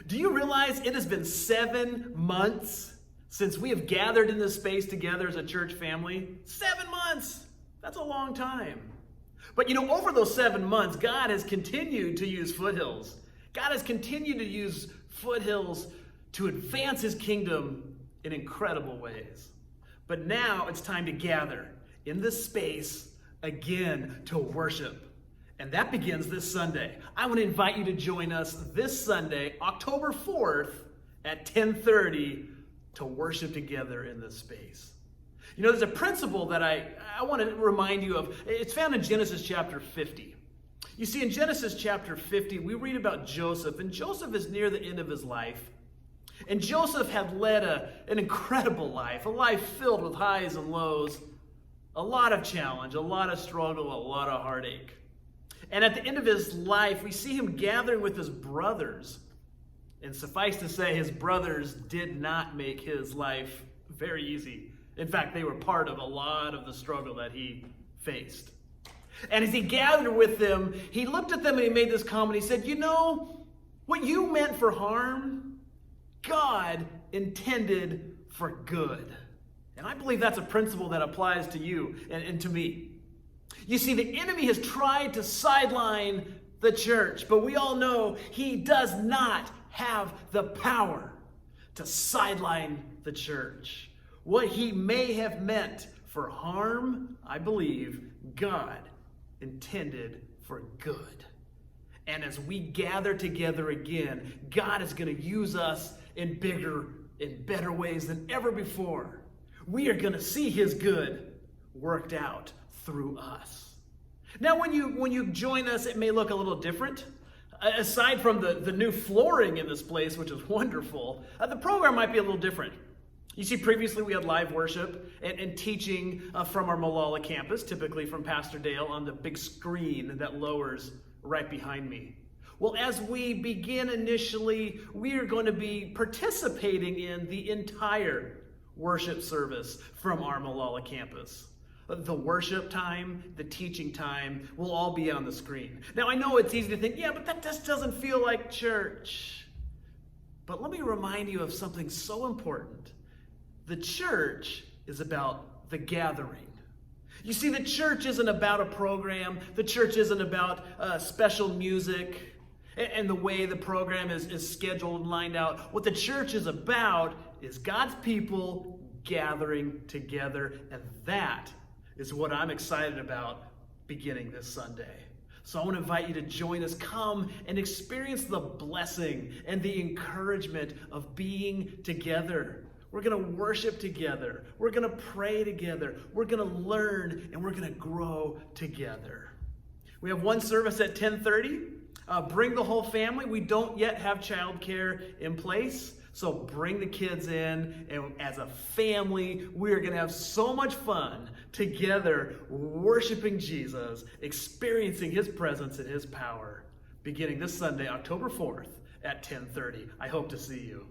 Do you realize it has been 7 months since we have gathered in this space together as a church family? 7 months! That's a long time. But over those 7 months, God has continued to use Foothills. God has continued to use Foothills to advance his kingdom in incredible ways. But now it's time to gather in this space again to worship. And that begins this Sunday. I want to invite you to join us this Sunday, October 4th at 10:30 to worship together in this space. There's a principle that I want to remind you of. It's found in Genesis chapter 50. You see, in Genesis chapter 50, we read about Joseph, and Joseph is near the end of his life. And Joseph had led an incredible life, a life filled with highs and lows, a lot of challenge, a lot of struggle, a lot of heartache. And at the end of his life, we see him gathering with his brothers. And suffice to say, his brothers did not make his life very easy. In fact, they were part of a lot of the struggle that he faced. And as he gathered with them, he looked at them and he made this comment. He said, what you meant for harm, God intended for good. And I believe that's a principle that applies to you and to me. You see, the enemy has tried to sideline the church, but we all know he does not have the power to sideline the church. What he may have meant for harm, I believe, God intended for good. And as we gather together again, God is going to use us in bigger and better ways than ever before. We are going to see his good worked out through us. Now, when you join us, it may look a little different. Aside from the new flooring in this place, which is wonderful, the program might be a little different. You see, previously we had live worship and teaching from our Molalla campus, typically from Pastor Dale on the big screen that lowers right behind me. Well, as we begin initially, we are going to be participating in the entire worship service from our Molalla campus. The worship time, the teaching time will all be on the screen. Now, I know it's easy to think, but that just doesn't feel like church. But let me remind you of something so important. The church is about the gathering. You see, the church isn't about a program. The church isn't about special music and the way the program is scheduled and lined out. What the church is about is God's people gathering together, and that is what I'm excited about beginning this Sunday. So I want to invite you to join us. Come and experience the blessing and the encouragement of being together. We're going to worship together. We're going to pray together. We're going to learn, and we're going to grow together. We have one service at 10:30. Bring the whole family. We don't yet have childcare in place. So bring the kids in, and as a family, we're going to have so much fun together worshiping Jesus, experiencing his presence and his power, beginning this Sunday, October 4th at 10:30. I hope to see you.